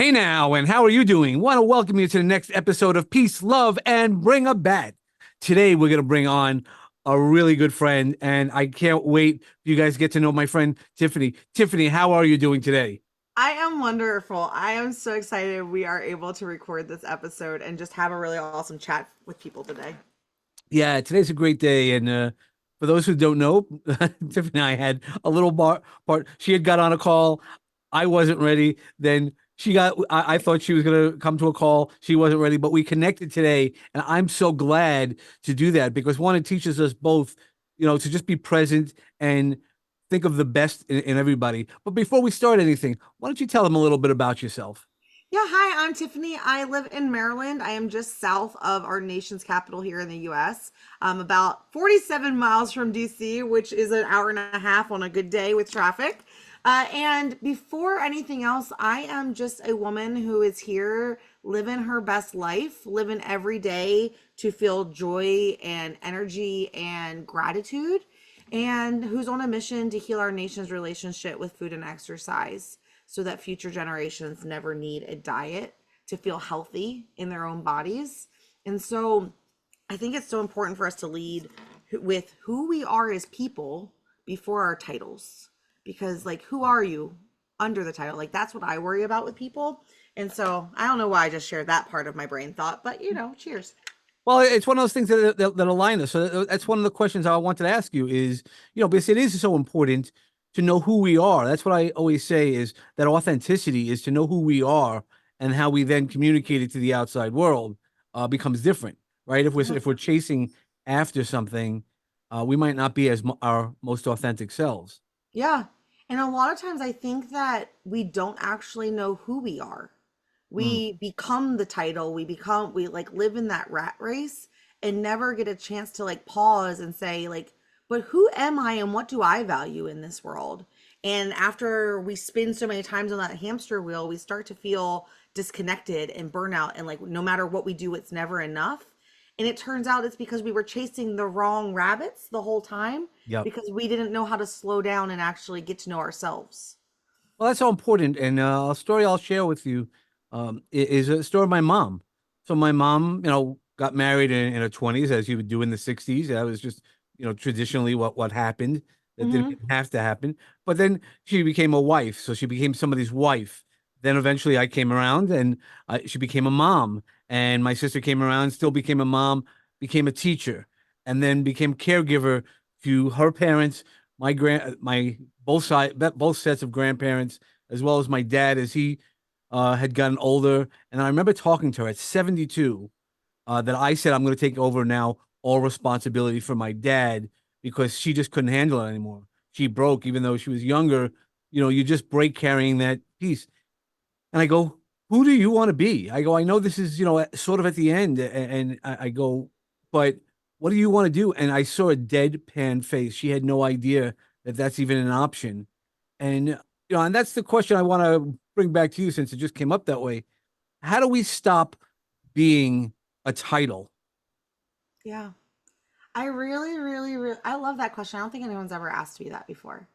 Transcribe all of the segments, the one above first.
Hey now, and how are you doing? Want to welcome you to the next episode of Peace, Love, and Bring a Bat. Today, we're going to bring on a really good friend, and I can't wait for you guys to get to know my friend Tiffany. Tiffany, how are you doing today? I am wonderful. I am so excited we are able to record this episode and just have a really awesome chat with people today. Yeah, today's a great day, and for those who don't know, Tiffany and I had a little part. She had got on a call. I wasn't ready. Then she got. I thought she was gonna come to a call. She wasn't ready, but we connected today, and I'm so glad to do that because one, it teaches us both, to just be present and think of the best in everybody. But before we start anything, why don't you tell them a little bit about yourself? Yeah, hi, I'm Tiffany. I live in Maryland. I am just south of our nation's capital here in the US. I'm about 47 miles from DC, which is an hour and a half on a good day with traffic. And before anything else, I am just a woman who is here living her best life, living every day to feel joy and energy and gratitude, and who's on a mission to heal our nation's relationship with food and exercise so that future generations never need a diet to feel healthy in their own bodies. And so I think it's so important for us to lead with who we are as people before our titles. Because, like, who are you under the title? Like, that's what I worry about with people. And so I don't know why I just shared that part of my brain thought, but cheers. Well, it's one of those things that align us. So that's one of the questions I wanted to ask you is, because it is so important to know who we are. That's what I always say is that authenticity is to know who we are and how we then communicate it to the outside world becomes different, right? If we're chasing after something, we might not be as our most authentic selves. Yeah. And a lot of times I think that we don't actually know who we are. Mm. We become the title, we like live in that rat race and never get a chance to like pause and say, like, but who am I and what do I value in this world? And after we spin so many times on that hamster wheel, we start to feel disconnected and burnout. And like, no matter what we do, it's never enough. And it turns out it's because we were chasing the wrong rabbits the whole time Yep. because we didn't know how to slow down and actually get to know ourselves. Well, that's so important. And a story I'll share with you is a story of my mom. So my mom, got married in her 20s, as you would do in the 60s. That was just, traditionally what happened. That didn't Mm-hmm. have to happen. But then she became a wife. So she became somebody's wife. Then eventually I came around and she became a mom. And my sister came around, still became a mom, became a teacher, and then became caregiver to her parents, my both sets of grandparents, as well as my dad as he had gotten older. And I remember talking to her at 72 that I said I'm going to take over now all responsibility for my dad because she just couldn't handle it anymore. She broke, even though she was younger. You just break carrying that piece. And I go, who do you want to be? I go, I know this is, sort of at the end. And I go, but what do you want to do? And I saw a deadpan face. She had no idea that that's even an option. And, and that's the question I want to bring back to you since it just came up that way. How do we stop being a title? Yeah. I really, really, really, I love that question. I don't think anyone's ever asked me that before.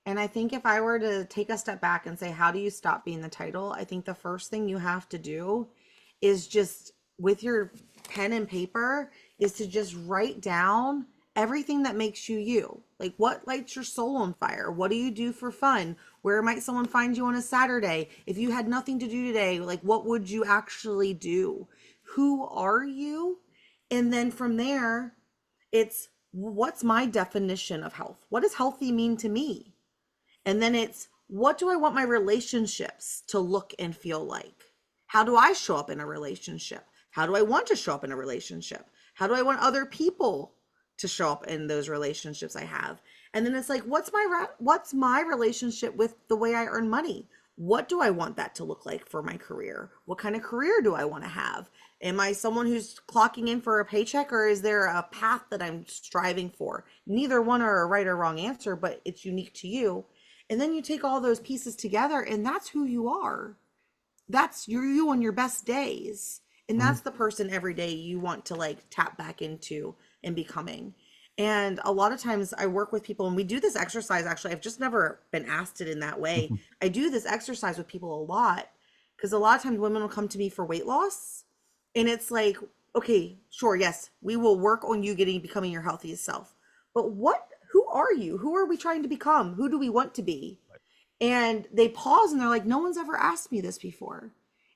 And I think if I were to take a step back and say, how do you stop being the title? I think the first thing you have to do is just with your pen and paper is to just write down everything that makes you you. Like what lights your soul on fire? What do you do for fun? Where might someone find you on a Saturday? If you had nothing to do today, like what would you actually do? Who are you? And then from there, it's what's my definition of health? What does healthy mean to me? And then it's what do I want my relationships to look and feel like? How do I show up in a relationship? How do I want to show up in a relationship? How do I want other people to show up in those relationships I have? And then it's like what's my relationship with the way I earn money? What do I want that to look like for my career? What kind of career do I want to have? Am I someone who's clocking in for a paycheck, or is there a path that I'm striving for? Neither one are a right or wrong answer, but it's unique to you. And then you take all those pieces together, and that's who you are. That's you on your best days. And Mhm. that's the person every day you want to like tap back into and becoming. And a lot of times I work with people and we do this exercise. Actually, I've just never been asked it in that way. I do this exercise with people a lot Because a lot of times women will come to me for weight loss, and it's like, okay, sure, yes, we will work on you becoming your healthiest self. But who are you? Who are we trying to become? Who do we want to be? And they pause and they're like, no one's ever asked me this before.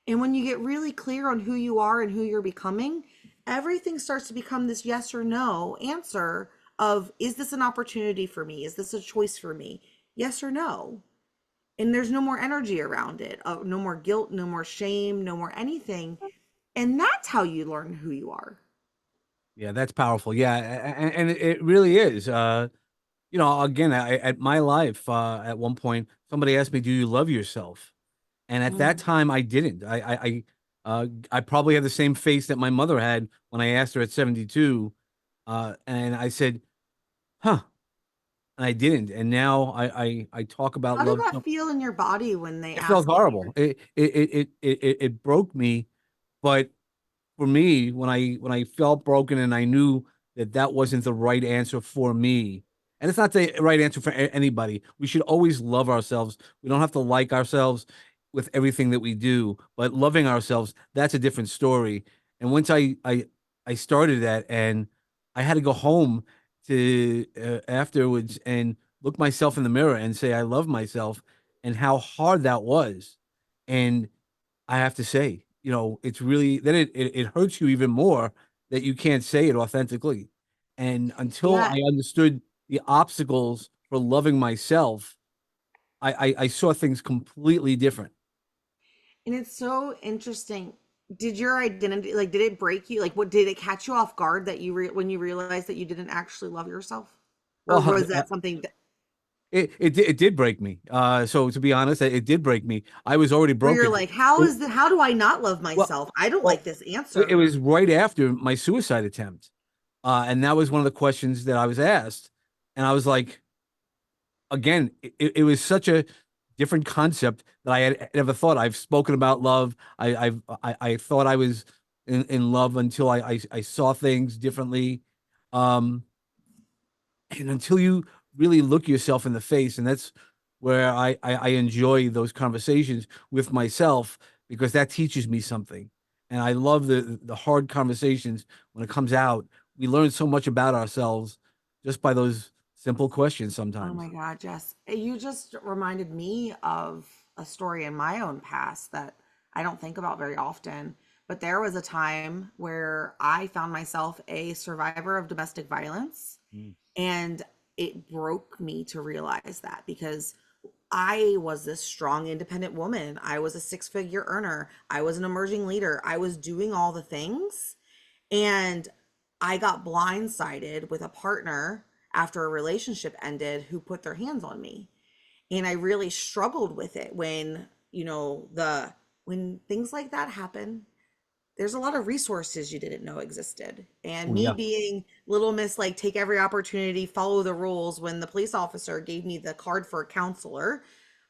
And when you get really clear on who you are and who you're becoming, everything starts to become this yes or no answer of, is this an opportunity for me? Is this a choice for me? Yes or no. And there's no more energy around it, no more guilt, no more shame, no more anything. And that's how you learn who you are. Yeah, that's powerful. Yeah, and it really is. Again, at my life, at one point, somebody asked me, "Do you love yourself?" And at that Mm. time, I didn't. I probably had the same face that my mother had when I asked her at 72, and I said, "Huh," and I didn't. And now I talk about How did love. that feel in your body when they It felt asked you? horrible. It broke me, but for me, when I felt broken and I knew that that wasn't the right answer for me, and it's not the right answer for anybody. We should always love ourselves. We don't have to like ourselves with everything that we do, but loving ourselves, that's a different story. And once I started that, and I had to go home to afterwards and look myself in the mirror and say I love myself, and how hard that was. And I have to say, it's really then it hurts you even more that you can't say it authentically. And until Yeah. I understood the obstacles for loving myself, I saw things completely different. And it's so interesting. Did your identity, like, did it break you? Like, what did it catch you off guard that when you realized that you didn't actually love yourself? Or Well, was that something that, it did break me. So to be honest, it did break me. I was already where you're broken. like, It- how do I not love well, myself? I don't like well, this it answer. was right after my suicide attempt, and that was one of the questions that I was asked, and I was like, again, it was such a different concept that I had never thought. I've spoken about love. I thought I was in love until I saw things differently. Um, and until you really look yourself in the face, and that's where I enjoy those conversations with myself, because that teaches me something. And I love the hard conversations when it comes out. We learn so much about ourselves just by those simple questions Oh my sometimes. God, Jess. You just reminded me of a story in my own past that I don't think about very often. But there was a time where I found myself a survivor of domestic violence. Mm. And it broke me to realize that, because I was this strong, independent woman. I was a six-figure earner. I was an emerging leader. I was doing all the things. And I got blindsided with a partner after a relationship ended who put their hands on me. And I really struggled with it when, when things like that happen, there's a lot of resources you didn't know existed. And Oh me yeah. being little miss, like, take every opportunity, follow the rules, when the police officer gave me the card for a counselor,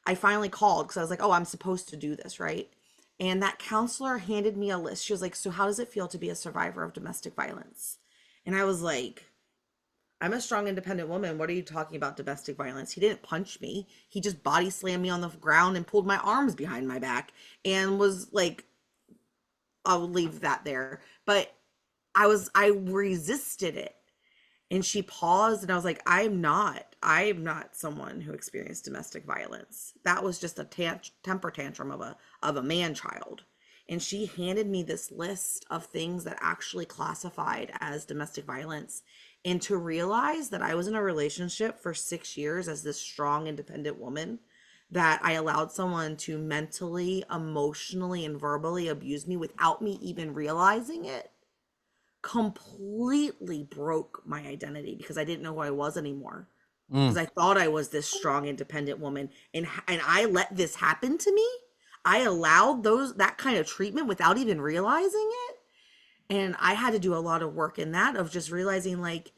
I finally called because I was like, oh, I'm supposed to do this, right? And that counselor handed me a list. She was like, so how does it feel to be a survivor of domestic violence? And I was like, I'm a strong, independent woman. What are you talking about, domestic violence? He didn't punch me. He just body slammed me on the ground and pulled my arms behind my back and was like, I'll leave that there. But I resisted it. And she paused and I was like, I am not someone who experienced domestic violence. That was just a temper tantrum of a man child. And she handed me this list of things that actually classified as domestic violence. And to realize that I was in a relationship for 6 years as this strong, independent woman, that I allowed someone to mentally, emotionally, and verbally abuse me without me even realizing it, completely broke my identity, because I didn't know who I was anymore. Because Mm. I thought I was this strong, independent woman, and I let this happen to me. I allowed that kind of treatment without even realizing it. And I had to do a lot of work in that, of just realizing, like,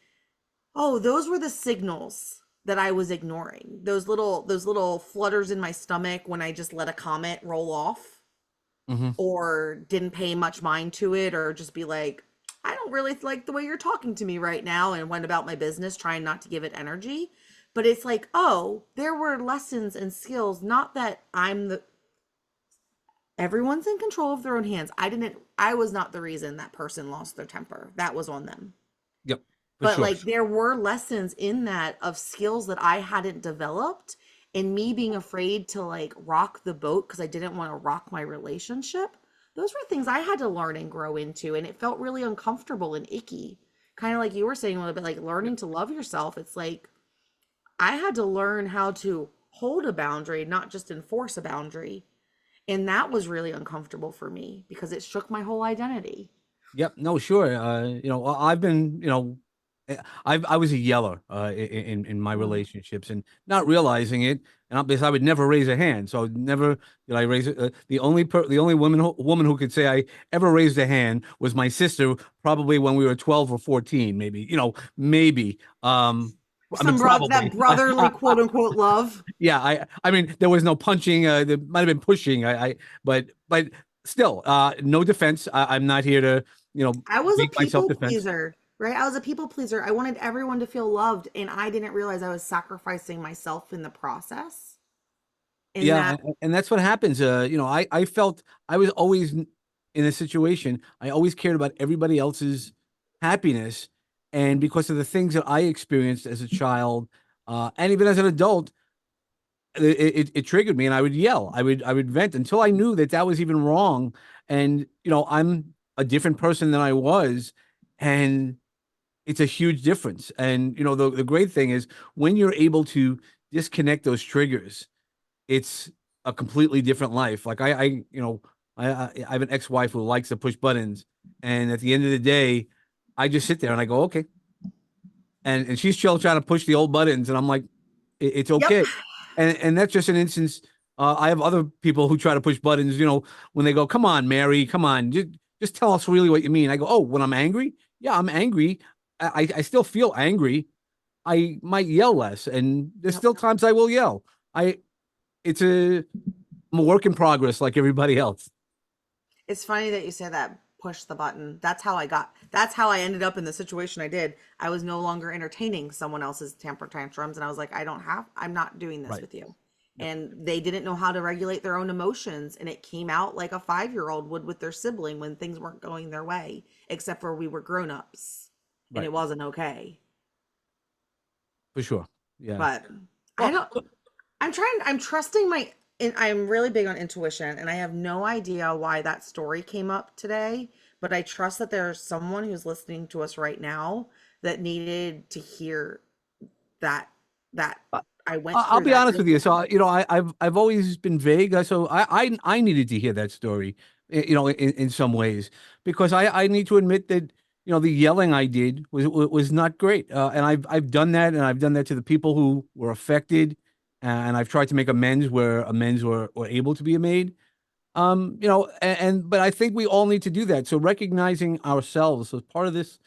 oh, those were the signals that I was ignoring. Those little flutters in my stomach when I just let a comment roll off, Hmm. or didn't pay much mind to it, or just be like, I don't really like the way you're talking to me right now, and went about my business trying not to give it energy. But it's like, oh, there were lessons and skills, not that I'm Everyone's in control of their own hands. I was not the reason that person lost their temper. That was on them. Yep, for But sure. like there were lessons in that of skills that I hadn't developed, and me being afraid to like rock the boat because I didn't want to rock my relationship. Those were things I had to learn and grow into, and it felt really uncomfortable and icky. Kind of like you were saying a little bit, like learning to love yourself. It's like I had to learn how to hold a boundary, not just enforce a boundary. And that was really uncomfortable for me because it shook my whole identity. Yep. No, sure. I've been, I was a yeller in my Mm. relationships and not realizing it, and because I would never raise a hand, so never did I raise it. The only woman who could say I ever raised a hand was my sister, probably when we were 12 or 14, maybe. Maybe. I mean, That probably. brotherly quote unquote love. Yeah. I mean, there was no punching. There might have been pushing. But still, no defense. I'm not here to I was a make my people self-defense. pleaser, right? I was a people pleaser. I wanted everyone to feel loved, and I didn't realize I was sacrificing myself in the process. And Yeah, that, and that's what happens. I felt I was always in a situation. I always cared about everybody else's happiness, and because of the things that I experienced as a child, and even as an adult, it triggered me, and I would yell. I would vent until I knew that that was even wrong. And I'm a different person than I was, and it's a huge difference. And the great thing is when you're able to disconnect those triggers, it's a completely different life. Like I have an ex-wife who likes to push buttons, and at the end of the day, I just sit there and I go, okay, and she's still trying to push the old buttons, and I'm like, it's yep, okay. And that's just an instance. I have other people who try to push buttons. When they go, come on, Mary, come on, just tell us really what you mean. I go, oh, when I'm angry, yeah, I'm angry. I still feel angry. I might yell less, and there's yep. still times I will yell. I it's a I'm a work in progress like everybody else. It's funny that you say that. Push the button. That's how I ended up in the situation I did. I was no longer entertaining someone else's temper tantrums. And I was like, I'm not doing this Right. with you. Yep. And they didn't know how to regulate their own emotions. And it came out like a 5-year-old would with their sibling when things weren't going their way, except for we were grown-ups and Right. it wasn't okay. For sure. Yeah. But I Well, don't, I'm trusting and I'm really big on intuition, and I have no idea why that story came up today, but I trust that there's someone who's listening to us right now that needed to hear that, that I- I went I'll through be that honest with with you. So, them. I've always been vague. So I needed to hear that story, in some ways, because I need to admit that, the yelling I did was not great. And I've done that, and I've done that to the people who were affected, and I've tried to make amends where amends were able to be made. But I think we all need to do that. So recognizing ourselves as part of this,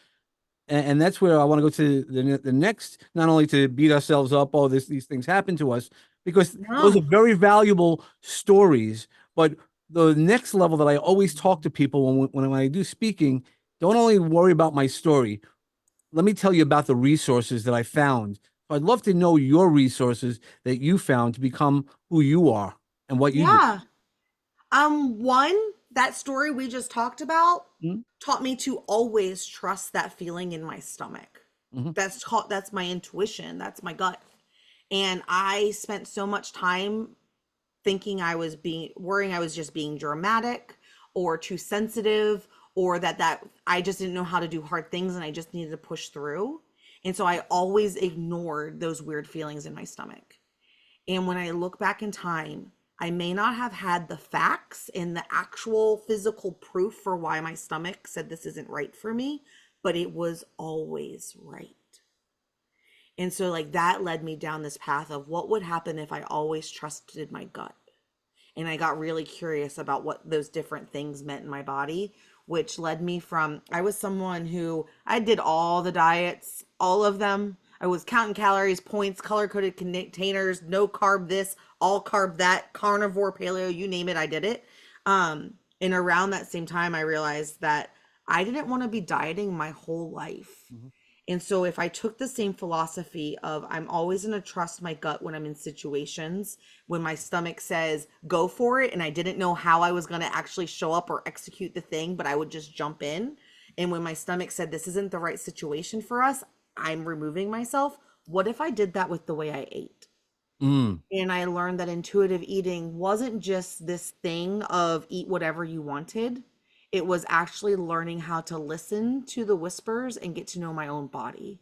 and that's where I want to go to the next, not only to beat ourselves up, oh, these things happen to us, because those are No. very valuable stories. But the next level that I always talk to people when I do speaking, don't only worry about my story. Let me tell you about the resources that I found. So I'd love to know your resources that you found to become who you are and what you do. Yeah. One, that story we just talked about Mhm. taught me to always trust that feeling in my stomach. Mhm. That's my intuition, that's my gut. And I spent so much time thinking worrying I was just being dramatic or too sensitive, or that I just didn't know how to do hard things and I just needed to push through. And so I always ignored those weird feelings in my stomach. And when I look back in time, I may not have had the facts and the actual physical proof for why my stomach said this isn't right for me, but it was always right. And so, like, that led me down this path of what would happen if I always trusted my gut. And I got really curious about what those different things meant in my body, which led me from I was someone who I did all the diets, all of them. I was counting calories, points, color coded containers, no carb this, all carb that, carnivore, paleo, you name it, I did it. And around that same time, I realized that I didn't want to be dieting my whole life. And so if I took the same philosophy of I'm always going to trust my gut when I'm in situations, when my stomach says go for it and I didn't know how I was going to actually show up or execute the thing, but I would just jump in. And when my stomach said this isn't the right situation for us, I'm removing myself. What if I did that with the way I ate? Mm, And I learned that intuitive eating wasn't just this thing of eat whatever you wanted. It was actually learning how to listen to the whispers and get to know my own body.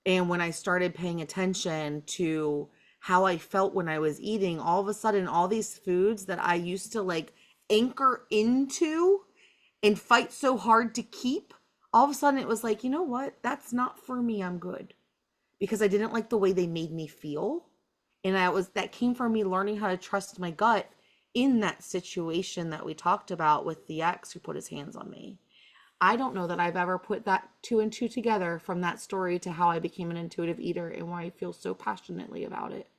And when I started paying attention to how I felt when I was eating, all of a sudden, all these foods that I used to like anchor into and fight so hard to keep, all of a sudden it was like, you know what? That's not for me. I'm good. Because I didn't like the way they made me feel. And that came from me learning how to trust my gut in that situation that we talked about with the ex who put his hands on me. I don't know that I've ever put that two and two together from that story to how I became an intuitive eater and why I feel so passionately about it.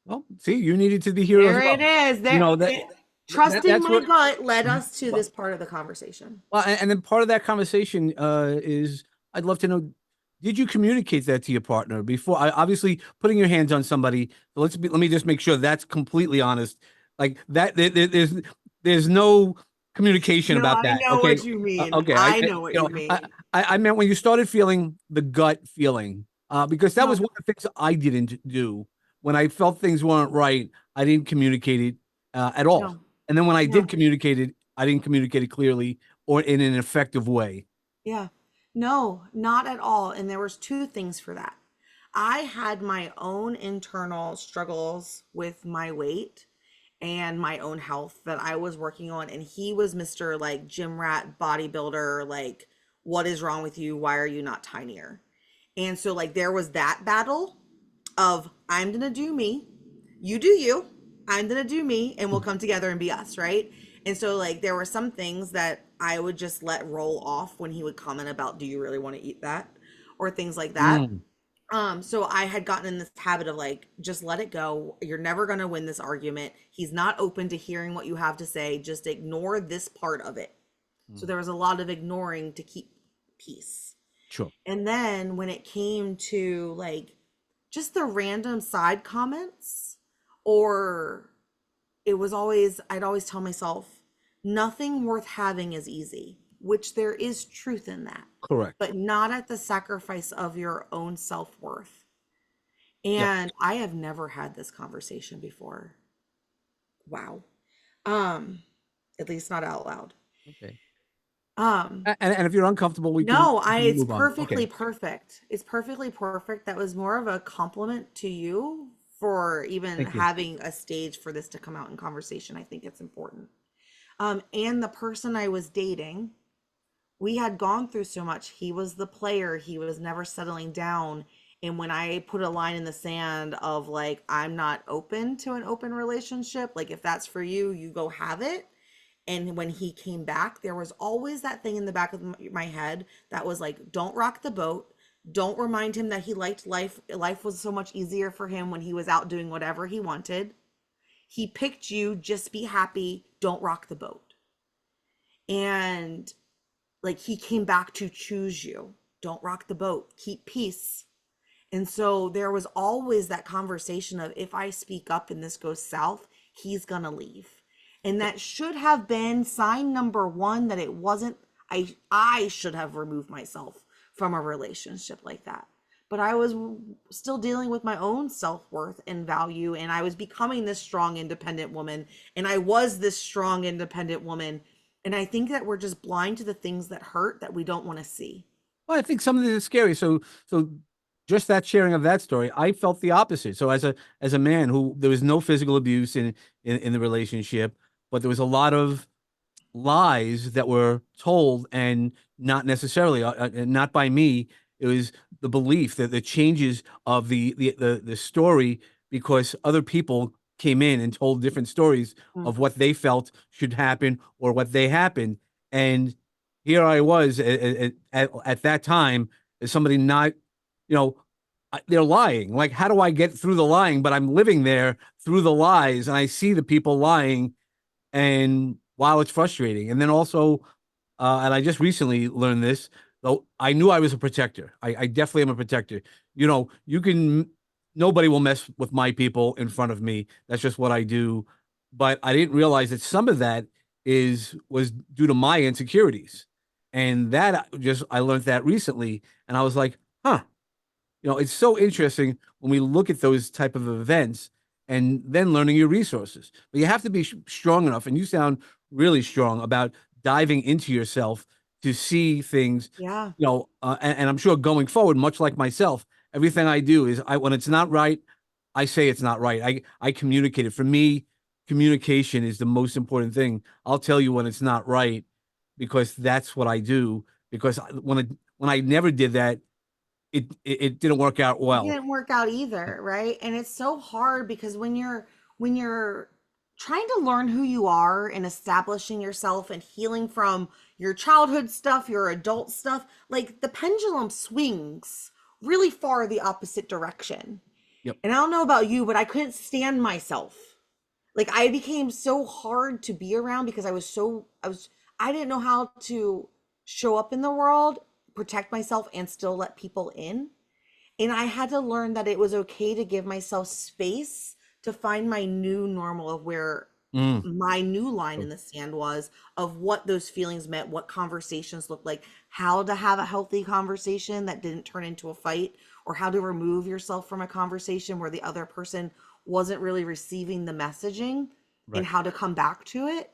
well, see, you needed to be here as There it well. is. You There, know trusting that's my what. gut led us to this part of the conversation. Well, and then part of that conversation is I'd love to know, did you communicate that to your partner before? Obviously, putting your hands on somebody. So let me just make sure that's completely honest. Like that, there's no communication No, about I that. know Okay, what you mean. okay. I know what you mean. I meant when you started feeling the gut feeling, because that was No, one of the things I didn't do when I felt things weren't right. I didn't communicate it at all, no, and then when I did no. communicate it, I didn't communicate it clearly or in an effective way. Yeah. No, not at all. And there was two things for that. I had my own internal struggles with my weight and my own health that I was working on. And he was Mr. like gym rat bodybuilder, like, what is wrong with you? Why are you not tinier? And so like there was that battle of I'm gonna do me, you do you, I'm gonna do me, and we'll come together and be us, right? And so like there were some things that I would just let roll off when he would comment about, do you really want to eat that? Or things like that. Mm, So I had gotten in this habit of like, just let it go. You're never gonna win this argument. He's not open to hearing what you have to say. Just ignore this part of it. So mm, there was a lot of ignoring to keep peace. sure. And then when it came to like just the random side comments, or it was always, I'd always tell myself, nothing worth having is easy, which there is truth in that, Correct. but not at the sacrifice of your own self-worth. Yep. And I have never had this conversation before. Wow. Um, at least not out loud. Okay. Um, And if you're uncomfortable, No, we can it's move on. perfectly Okay. perfect. It's perfectly perfect. That was more of a compliment to you for even Thank you. having a stage for this to come out in conversation. I think it's important. And the person I was dating, we had gone through so much. He was the player, he was never settling down. And when I put a line in the sand of like, I'm not open to an open relationship, like if that's for you, you go have it. And when he came back, there was always that thing in the back of my head that was like, don't rock the boat. Don't remind him that he liked life. Life was so much easier for him when he was out doing whatever he wanted. He picked you, just be happy. Don't rock the boat. And like he came back to choose you. Don't rock the boat. Keep peace. And so there was always that conversation of if I speak up and this goes south, he's going to leave. And that should have been sign number one that it wasn't. I should have removed myself from a relationship like that. But I was still dealing with my own self-worth and value, and I was becoming this strong independent woman, and I was this strong independent woman. And I think that we're just blind to the things that hurt that we don't want to see. Well, I think something is scary. So just that sharing of that story, I felt the opposite. So as a man who there was no physical abuse in the relationship, but there was a lot of lies that were told and not necessarily not by me. It was the belief that the changes of the story because other people came in and told different stories Mm. of what they felt should happen or what they happened. And here I was at that time as somebody not, you know, they're lying. Like, how do I get through the lying? But I'm living there through the lies and I see the people lying and wow, it's frustrating. And then also, and I just recently learned this. though I knew I was a protector. I definitely am a protector. You know, you can, nobody will mess with my people in front of me. That's just what I do. But I didn't realize that some of that was due to my insecurities. And that just, I learned that recently. And I was like, huh, you know, it's so interesting when we look at those type of events and then learning your resources. But you have to be strong enough, and you sound really strong about diving into yourself to see things. Yeah. You know, and I'm sure going forward, much like myself, everything I do is I when it's not right, I say it's not right. I communicate it. For me, communication is the most important thing. I'll tell you when it's not right because that's what I do. Because when I never did that, it didn't work out It well. didn't work out either, right? And it's so hard because when you're trying to learn who you are and establishing yourself and healing from your childhood stuff, your adult stuff, like the pendulum swings really far the opposite direction. Yep. And I don't know about you, but I couldn't stand myself. Like I became so hard to be around because I didn't know how to show up in the world, protect myself and still let people in. And I had to learn that it was okay to give myself space to find my new normal of where Mm. my new line in the sand was of what those feelings meant, what conversations looked like, how to have a healthy conversation that didn't turn into a fight, or how to remove yourself from a conversation where the other person wasn't really receiving the messaging and Right. how to come back to it.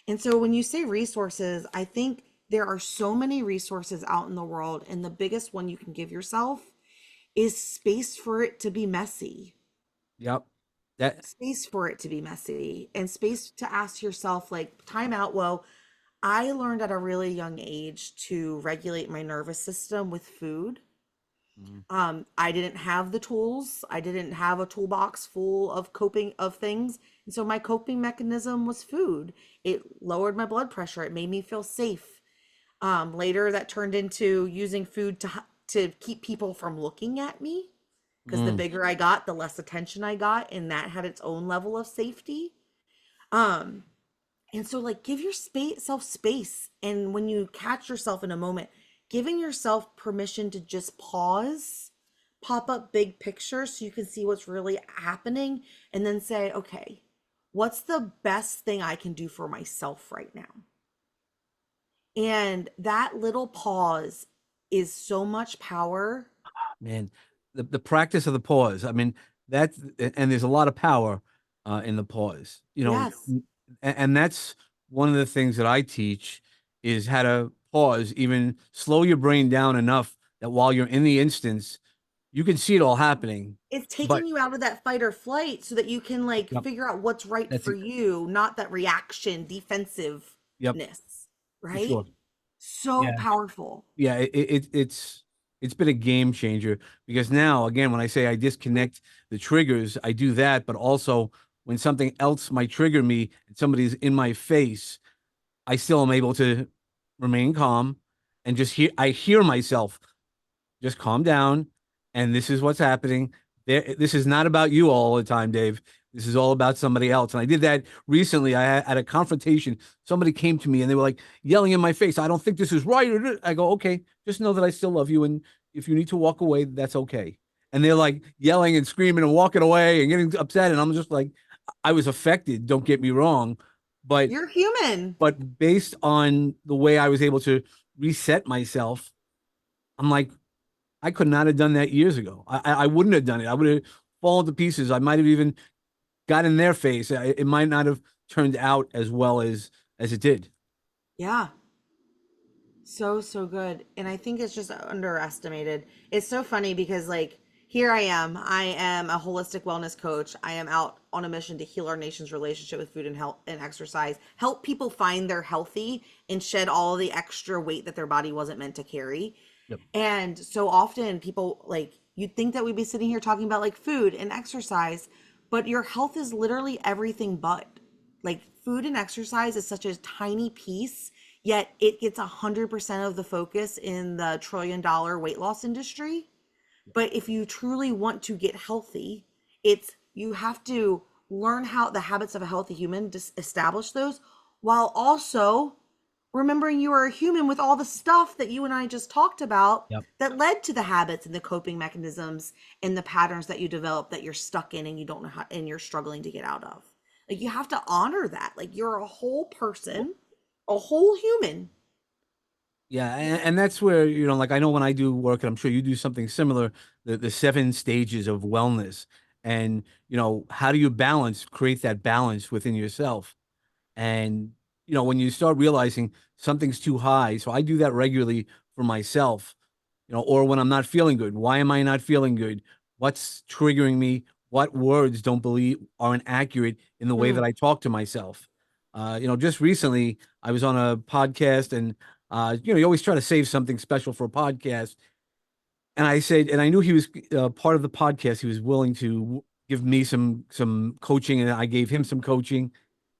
And so when you say resources, I think there are so many resources out in the world, and the biggest one you can give yourself is space for it to be messy. Yep. That. Space for it to be messy and space to ask yourself, like, time out. Well, I learned at a really young age to regulate my nervous system with food. Mm. I didn't have the tools. I didn't have a toolbox full of coping of things. And so my coping mechanism was food. It lowered my blood pressure. It made me feel safe. Later that turned into using food to keep people from looking at me because the Mm. bigger I got, the less attention I got, and that had its own level of safety. Um, and so like give your self space, and when you catch yourself in a moment, giving yourself permission to just pause, pop up big picture so you can see what's really happening, and then say, okay, what's the best thing I can do for myself right now? And that little pause is so much power. Man, the practice of the pause. I mean, that's and there's a lot of power in the pause. You know, Yes. and that's one of the things that I teach is how to pause, even slow your brain down enough that while you're in the instance, you can see it all happening. It's But taking you out of that fight or flight so that you can like yep, figure out what's right that's for you, not that reaction, defensiveness, yep, for right? sure. So Yeah. powerful. Yeah, it's been a game changer because now again when I say I disconnect the triggers, I do that, but also when something else might trigger me and somebody's in my face, I still am able to remain calm and just I hear myself just calm down. And this is what's happening. This is not about you all the time, Dave. This is all about somebody else. And I did that recently. I had a confrontation. Somebody came to me and they were like yelling in my face. I don't think this is right. I go, okay, just know that I still love you. And if you need to walk away, that's okay. And they're like yelling and screaming and walking away and getting upset. And I'm just like, I was affected. Don't get me wrong. But You're human. based on the way I was able to reset myself, I'm like, I could not have done that years ago. I wouldn't have done it. I would have fallen to pieces. I might have even got in their face. It might not have turned out as well as it did. Yeah. So, so good. And I think it's just underestimated. It's so funny because, like, here I am. I am a holistic wellness coach. I am out on a mission to heal our nation's relationship with food and health and exercise, help people find their healthy and shed all the extra weight that their body wasn't meant to carry. Yep. And so often people like, you'd think that we'd be sitting here talking about like food and exercise, but your health is literally everything but. Like food and exercise is such a tiny piece, yet it gets 100% of the focus in the $1 trillion weight loss industry. But if you truly want to get healthy, it's you have to learn how the habits of a healthy human, just establish those while also remembering you are a human with all the stuff that you and I just talked about Yep. that led to the habits and the coping mechanisms and the patterns that you develop that you're stuck in and you don't know how and you're struggling to get out of. Like you have to honor that. Like you're a whole person, a whole human. Yeah, and that's where, like I know when I do work, and I'm sure you do something similar, the seven stages of wellness. And, how do you create that balance within yourself? And, when you start realizing something's too high, so I do that regularly for myself, or when I'm not feeling good. Why am I not feeling good? What's triggering me? What words don't believe aren't accurate in the way that Mm. I talk to myself? Just recently I was on a podcast, and you always try to save something special for a podcast. And I said, and I knew he was part of the podcast. He was willing to give me some coaching, and I gave him some coaching.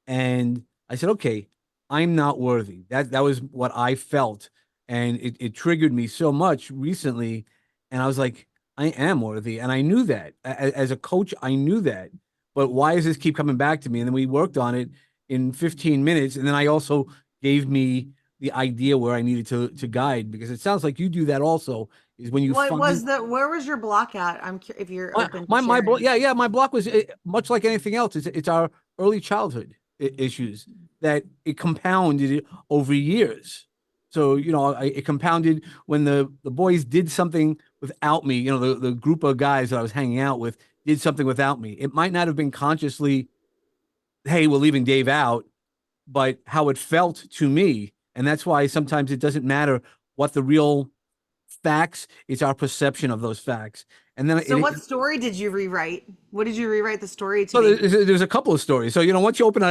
And I said, okay, I'm not worthy. That was what I felt. And it triggered me so much recently. And I was like, I am worthy. And I knew that. As a coach, I knew that. But why does this keep coming back to me? And then we worked on it in 15 minutes. And then I also gave me the idea where I needed to guide, because it sounds like you do that also, is when you What was find the where was your block at? If you're my open to my sharing. yeah, yeah, my block was much like anything else. It's our early childhood issues that it compounded over years. So it compounded when the boys did something without me. The group of guys that I was hanging out with did something without me. It might not have been consciously, hey, we're leaving Dave out, but how it felt to me. And that's why sometimes it doesn't matter what the real facts, it's our perception of those facts. And then So what story did you rewrite? What did you rewrite the story to so be? there's a couple of stories. So, once you open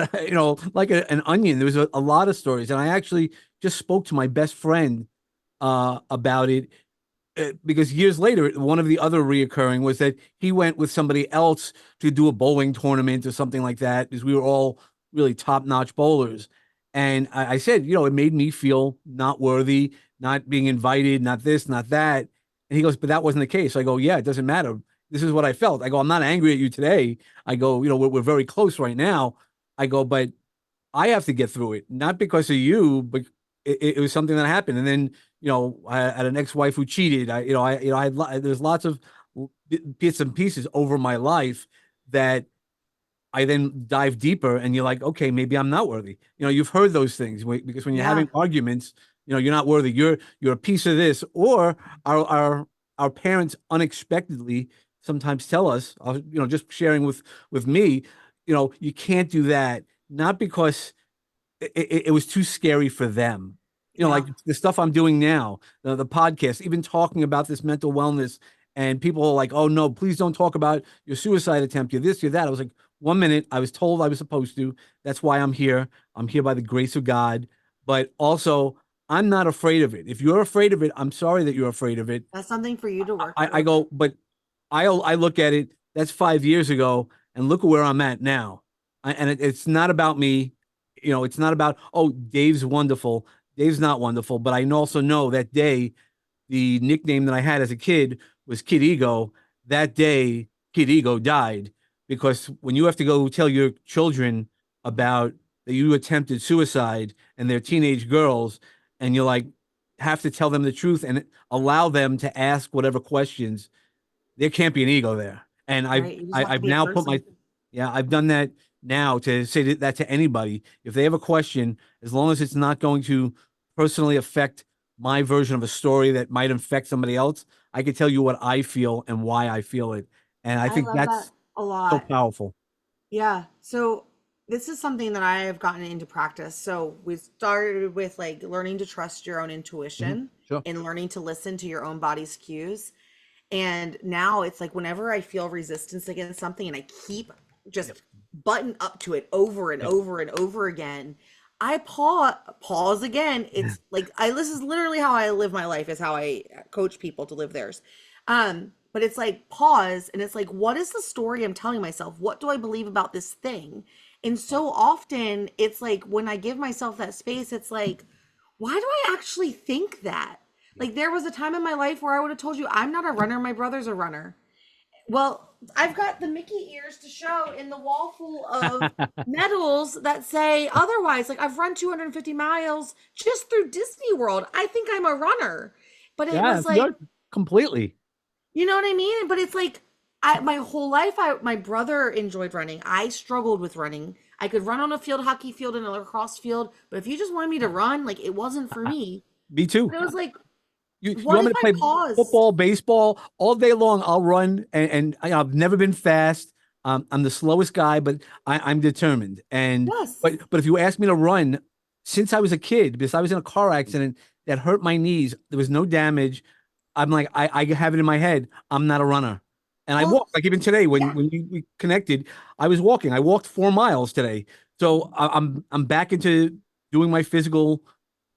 like an onion, there was a lot of stories. And I actually just spoke to my best friend about it, because years later, one of the other reoccurring was that he went with somebody else to do a bowling tournament or something like that, because we were all really top-notch bowlers. And I said, it made me feel not worthy, not being invited, not this, not that. And he goes, but that wasn't the case. I go, yeah, it doesn't matter. This is what I felt. I go, I'm not angry at you today. I go, we're very close right now. I go, but I have to get through it, not because of you, but it was something that happened. And then, I had an ex-wife who cheated. There's lots of bits and pieces over my life that I then dive deeper, and you're like, okay, maybe I'm not worthy. You've heard those things, because when you're Yeah. having arguments, you're not worthy. You're a piece of this, or our parents unexpectedly sometimes tell us, just sharing with me, you can't do that, not because it was too scary for them. Yeah. Like the stuff I'm doing now, the podcast, even talking about this mental wellness, and people are like, "Oh no, please don't talk about your suicide attempt, you're this, you're that." I was like, 1 minute, I was told I was supposed to. That's why I'm here. I'm here by the grace of God. But also, I'm not afraid of it. If you're afraid of it, I'm sorry that you're afraid of it. That's something for you to work I through. go, but I look at it. That's 5 years ago, and look at where I'm at now. And it's not about me. It's not about, oh, Dave's wonderful. Dave's not wonderful. But I also know that day, the nickname that I had as a kid was Kid Ego. That day, Kid Ego died, because when you have to go tell your children about that you attempted suicide, and they're teenage girls, and you're like, have to tell them the truth and allow them to ask whatever questions, there can't be an ego there. And Right. You just have to I've be a now put my, person. yeah, I've done that now to say that to anybody. If they have a question, as long as it's not going to personally affect my version of a story that might affect somebody else, I can tell you what I feel and why I feel it. And I I think love that that's a so lot. powerful. Yeah. So this is something that I have gotten into practice. So we started with like learning to trust your own Mhm. intuition Sure. and learning to listen to your own body's cues. And now it's like whenever I feel resistance against something and I keep Yep. just button up to it over and Yep. over and over again, I pause again. It's like I this is literally how I live my life, is how I coach people to live theirs. But it's like pause and it's like, what is the story I'm telling myself? What do I believe about this thing? And so often it's like when I give myself that space, it's like, why do I actually think that? Yep. Like there was a time in my life where I would have told you I'm not a runner, my brother's a runner. Well, I've got the Mickey ears to show in the wall full of medals that say otherwise. Like I've run 250 miles just through Disney World. I think I'm a runner. But it Yeah, was like, you're completely. you know what I mean? But it's like my whole life my brother enjoyed running. I struggled with running. I could run on a field hockey field and a lacrosse field, but if you just wanted me to run, like it wasn't for me. Me too. But it was like, You what want if me to I play paused? football, baseball all day long? I'll run, and I've never been fast. I'm the slowest guy, but I'm determined. And Yes. but if you ask me to run, since I was a kid, because I was in a car accident that hurt my knees, there was no damage. I'm like, I have it in my head. I'm not a runner. And I Well, walk, like even today when yeah. we connected, I was walking. I walked 4 miles today. So I'm back into doing my physical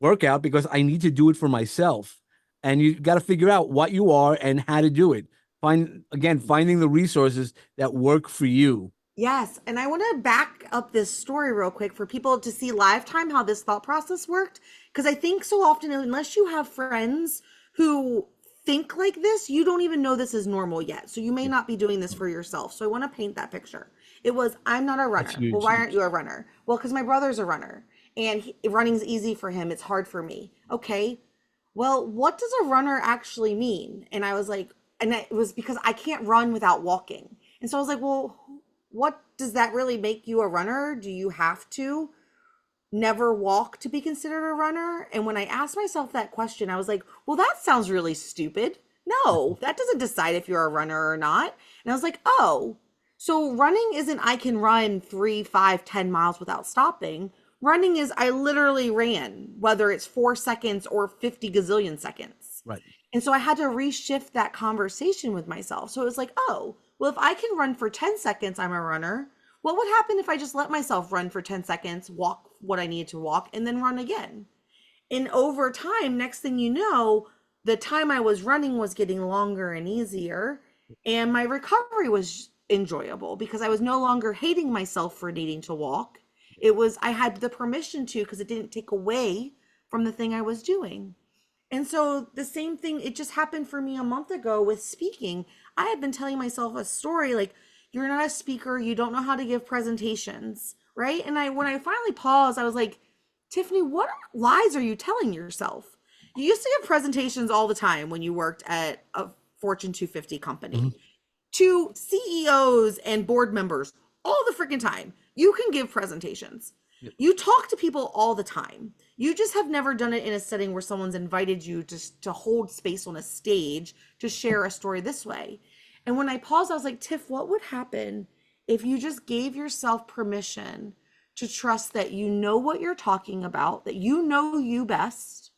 workout because I need to do it for myself. And you got to figure out what you are and how to do it. Finding the resources that work for you. Yes, and I want to back up this story real quick for people to see live time how this thought process worked. Because I think so often, unless you have friends who think like this, you don't even know this is normal yet. So you may Yeah, not be doing this for yourself. So I want to paint that picture. It was, I'm not a that's runner. Well, huge, why aren't huge. you a runner? Well, because my brother's a runner and running's easy for him. It's hard for me. Okay. Well, what does a runner actually mean? And I was like, and it was because I can't run without walking. And so I was like, well, what does that really make you a runner? Do you have to never walk to be considered a runner? And when I asked myself that question, I was like, well, that sounds really stupid. No, that doesn't decide if you're a runner or not. And I was like, oh, so running isn't I can run 3, 5, 10 miles without stopping. Running is I literally ran, whether it's 4 seconds or 50 gazillion seconds. Right. And so I had to reshift that conversation with myself. So it was like, oh, well, if I can run for 10 seconds, I'm a runner. What would happen if I just let myself run for 10 seconds, walk what I needed to walk, and then run again? And over time, next thing you know, the time I was running was getting longer and easier. And my recovery was enjoyable because I was no longer hating myself for needing to walk. It was, I had the permission to because it didn't take away from the thing I was doing. And so the same thing, it just happened for me a month ago with speaking. I had been telling myself a story like, you're not a speaker, you don't know how to give presentations, right? And when I finally paused, I was like, Tiffany, what lies are you telling yourself? You used to give presentations all the time when you worked at a Fortune 250 Mhm. company to CEOs and board members all the freaking time. You can give presentations. Yep. You talk to people all the time. You just have never done it in a setting where someone's invited you to hold space on a stage to share a story this way. And when I paused, I was like, Tiff, what would happen if you just gave yourself permission to trust that you know what you're talking about, that you know you best,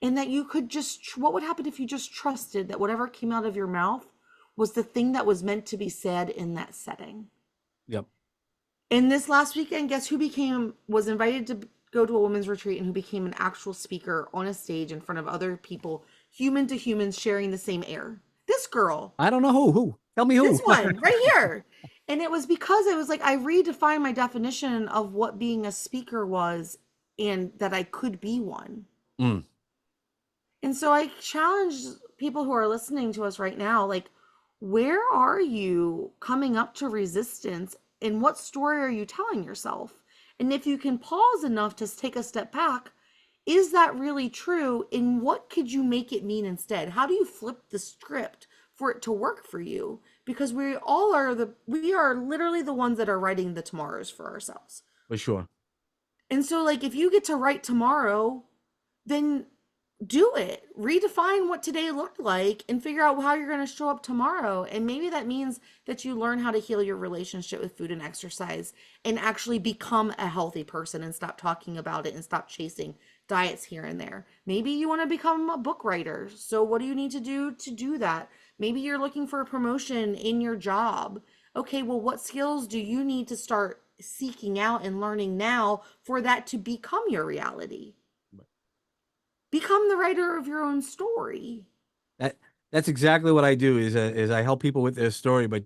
and that you could just, what would happen if you just trusted that whatever came out of your mouth was the thing that was meant to be said in that setting? Yep. And this last weekend, guess who was invited to go to a women's retreat and who became an actual speaker on a stage in front of other people, human to humans, sharing the same air? This girl, I don't know who. Who? Tell me this who. one right here. And it was because it was like I redefined my definition of what being a speaker was and that I could be one. Mm. And so I challenge people who are listening to us right now, like, where are you coming up to resistance and what story are you telling yourself? And if you can pause enough to take a step back, is that really true? And what could you make it mean instead? How do you flip the script for it to work for you? Because we are literally the ones that are writing the tomorrows for ourselves. For sure. And so like if you get to write tomorrow, then do it. Redefine what today looked like and figure out how you're going to show up tomorrow. And maybe that means that you learn how to heal your relationship with food and exercise and actually become a healthy person and stop talking about it and stop chasing diets here and there. Maybe you want to become a book writer. So what do you need to do that? Maybe you're looking for a promotion in your job. Okay, well, what skills do you need to start seeking out and learning now for that to become your reality? Become the writer of your own story. That that's exactly what I do is I help people with their story, but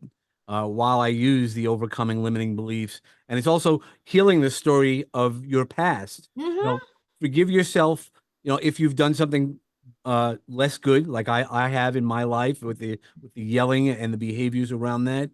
while I use the overcoming limiting beliefs, and it's also healing the story of your past. You know, Mm-hmm. forgive yourself. You know, if you've done something less good, like I have in my life with the yelling and the behaviors around that,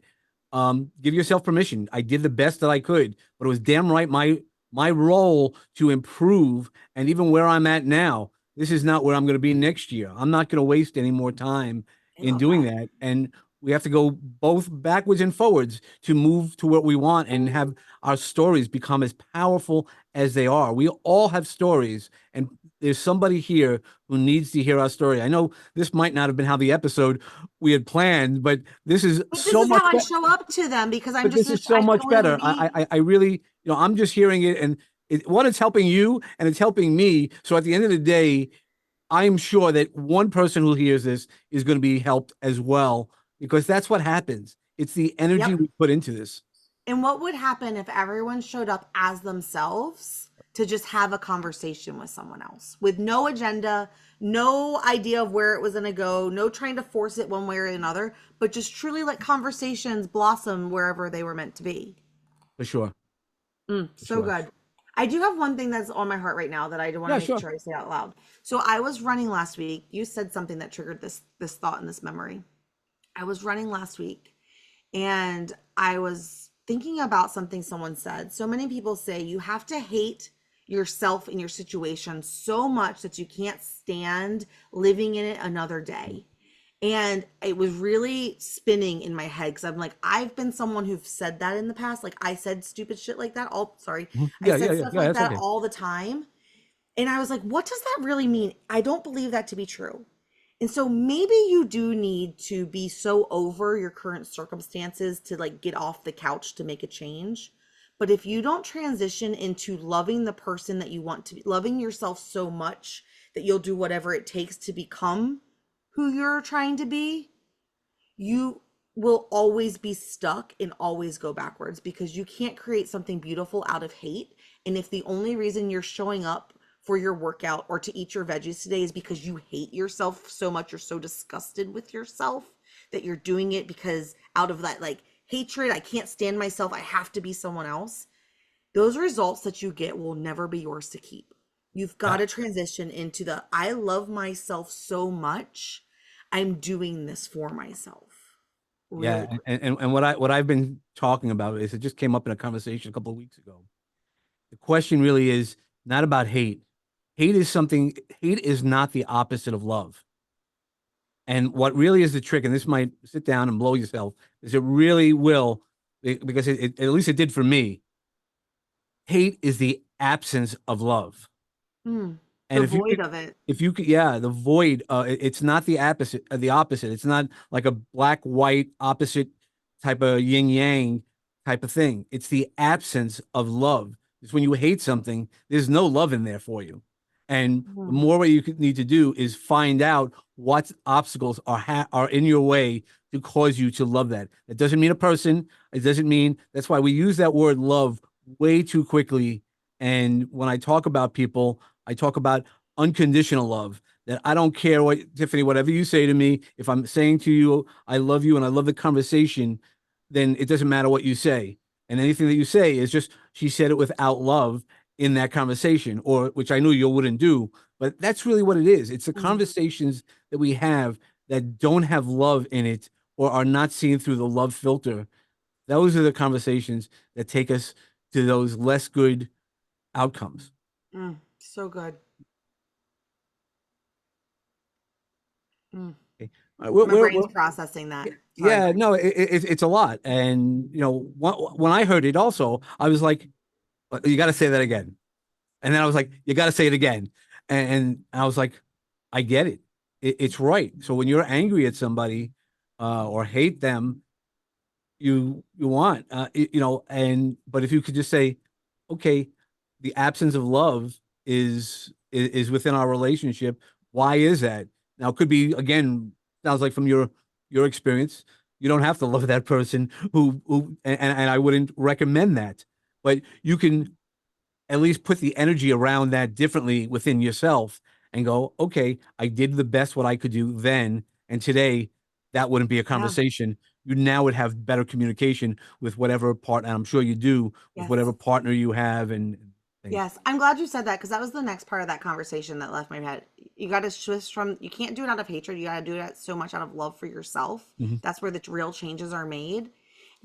give yourself permission. I did the best that I could, but it was damn right my role to improve. And even where I'm at now, this is not where I'm going to be next year. I'm not going to waste any more time I in love doing that. that. And we have to go both backwards and forwards to move to what we want and have our stories become as powerful as they are. We all have stories, and there's somebody here who needs to hear our story. I know this might not have been how the episode we had planned, but this is But this so is much how I better. show up to them because I'm But just this a, is so I much better. totally I really, I'm just hearing it, and one, it's helping you, and it's helping me. So at the end of the day, I'm sure that one person who hears this is going to be helped as well, because that's what happens. It's the energy yep. we put into this. And what would happen if everyone showed up as themselves to just have a conversation with someone else with no agenda, no idea of where it was going to go, no trying to force it one way or another, but just truly let conversations blossom wherever they were meant to be? For sure. For So sure. good. I do have one thing that's on my heart right now that I do want to Yeah, make sure. sure I say out loud. So I was running last week. You said something that triggered this thought and this memory. I was running last week and I was thinking about something someone said. So many people say you have to hate yourself and your situation so much that you can't stand living in it another day. And it was really spinning in my head because I'm like, I've been someone who've said that in the past. Like I said stupid shit like that. All sorry. Mhm. I Yeah, yeah, said yeah, stuff yeah. like That's that okay. all the time. And I was like, what does that really mean? I don't believe that to be true. And so maybe you do need to be so over your current circumstances to like get off the couch to make a change. But if you don't transition into loving the person that you want to be, loving yourself so much that you'll do whatever it takes to become who you're trying to be, you will always be stuck and always go backwards because you can't create something beautiful out of hate. And if the only reason you're showing up for your workout or to eat your veggies today is because you hate yourself so much, you're so disgusted with yourself that you're doing it because out of that like hatred, I can't stand myself, I have to be someone else. Those results that you get will never be yours to keep. You've got Uh, to transition into the I love myself so much, I'm doing this for myself really yeah, quick. and what I've been talking about is, it just came up in a conversation a couple of weeks ago. The question really is not about hate. Hate is something, hate is not the opposite of love. And what really is the trick, and this might sit down and blow yourself, is it really will, because at least it did for me. Hate is the absence of love. Mm, And the if you void could, of it. if you could, yeah, the void, it's not the opposite, the opposite. It's not like a black, white, opposite type of yin yang type of thing. It's the absence of love. It's when you hate something, there's no love in there for you. And the Mm, more what you need to do is find out what obstacles are in your way to cause you to love that. It doesn't mean a person. It doesn't mean, that's why we use that word love way too quickly. And when I talk about people, I talk about unconditional love. That I don't care what, Tiffany, whatever you say to me, if I'm saying to you, I love you and I love the conversation, then it doesn't matter what you say. And anything that you say is just, she said it without love in that conversation, or which I knew you wouldn't do. But that's really what it is. It's the mm, conversations that we have that don't have love in it or are not seen through the love filter. Those are the conversations that take us to those less good outcomes. so good. Mm. Okay. All right, My brain's processing that. Sorry. yeah, no, it's a lot. And, when I heard it also, I was like, you got to say that again. And then I was like, you got to say it again. And I was like, I get it. It's right. So when you're angry at somebody, or hate them, you want, but if you could just say, okay, the absence of love is within our relationship. Why is that? Now it could be, again, sounds like from your experience, you don't have to love that person and I wouldn't recommend that, but you can at least put the energy around that differently within yourself and go, okay, I did the best what I could do then. And today that wouldn't be a Yeah. conversation. You now would have better communication with whatever partner, I'm sure you do, with Yes. whatever partner you have and things. Yes. I'm glad you said that because that was the next part of that conversation that left my head. You got to switch from, you can't do it out of hatred. You got to do it so much out of love for yourself. Mhm. That's where the real changes are made.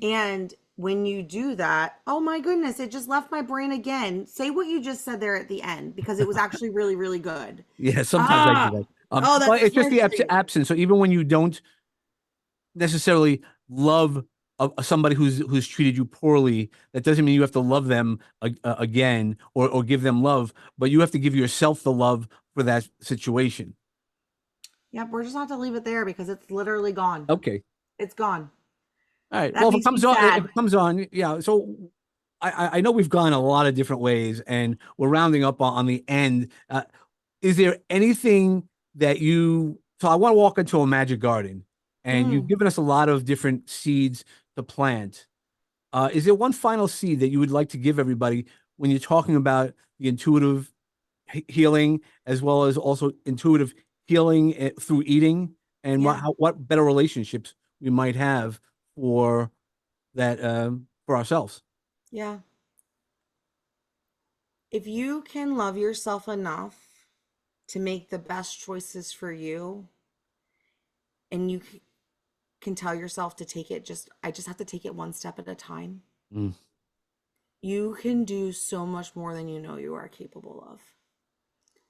And when you do that, oh my goodness, it just left my brain again. Say what you just said there at the end because it was actually really, really good. Yeah, sometimes I do Ah, that. oh, Well, that's it's just the perfect. absence. So even when you don't necessarily love somebody who's treated you poorly, that doesn't mean you have to love them again or give them love, but you have to give yourself the love for that situation. Yep, we're just not to leave it there because it's literally gone. Okay. It's gone. All right. That Well, if it makes me comes on, if sad. it comes on, yeah. So I know we've gone a lot of different ways, and we're rounding up on the end. Is there anything that you? So I want to walk into a magic garden, and you've Mm, given us a lot of different seeds to plant. Is there one final seed that you would like to give everybody when you're talking about the intuitive healing, as well as also intuitive healing through eating, and yeah, what better relationships we might have for that for ourselves? yeah. If you can love yourself enough to make the best choices for you, and you can tell yourself to take it just, I just have to take it one step at a time, Mm. you can do so much more than you know you are capable of.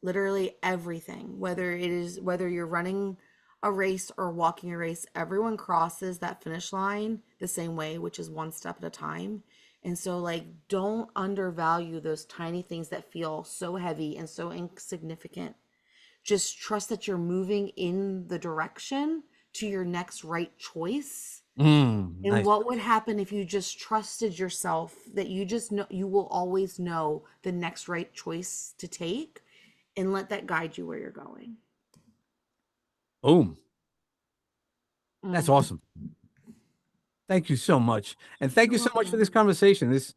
Literally everything, whether you're running a race or walking a race, everyone crosses that finish line the same way, which is one step at a time. And so like don't undervalue those tiny things that feel so heavy and so insignificant. Just trust that you're moving in the direction to your next right choice. And Nice. what would happen if you just trusted yourself that you just know you will always know the next right choice to take and let that guide you where you're going? Boom. That's Mm. awesome. Thank you so much. And thank You're you so much for this welcome. conversation. This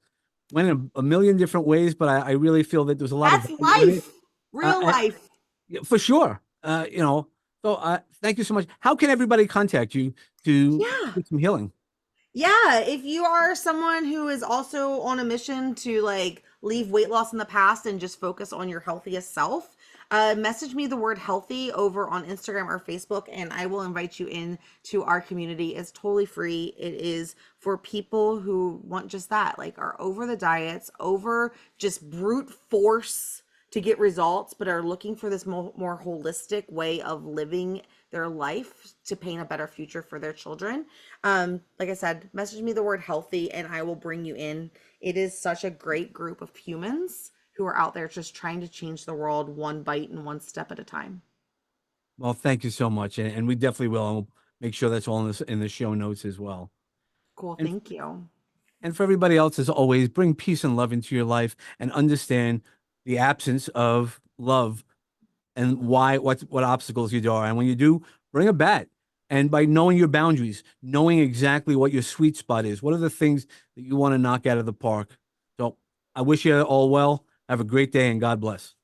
went in a million different ways, but I really feel that there's a lot of That's value in it. life. Real And, life. yeah, for sure. So thank you so much. How can everybody contact you to Yeah. get some healing? Yeah, if you are someone who is also on a mission to like leave weight loss in the past and just focus on your healthiest self, message me the word healthy over on Instagram or Facebook, and I will invite you in to our community. It's totally free. It is for people who want just that, like are over the diets, over just brute force to get results, but are looking for this more holistic way of living their life to paint a better future for their children. Like I said, message me the word healthy and I will bring you in. It is such a great group of humans who are out there just trying to change the world one bite and one step at a time. Well, thank you so much. And we definitely will. And we'll make sure that's all in the show notes as well. Cool. And Thank you. And for everybody else, as always, bring peace and love into your life and understand the absence of love and what obstacles you do are. And when you do, bring a bat. And by knowing your boundaries, knowing exactly what your sweet spot is, what are the things that you want to knock out of the park. So I wish you all well. Have a great day and God bless.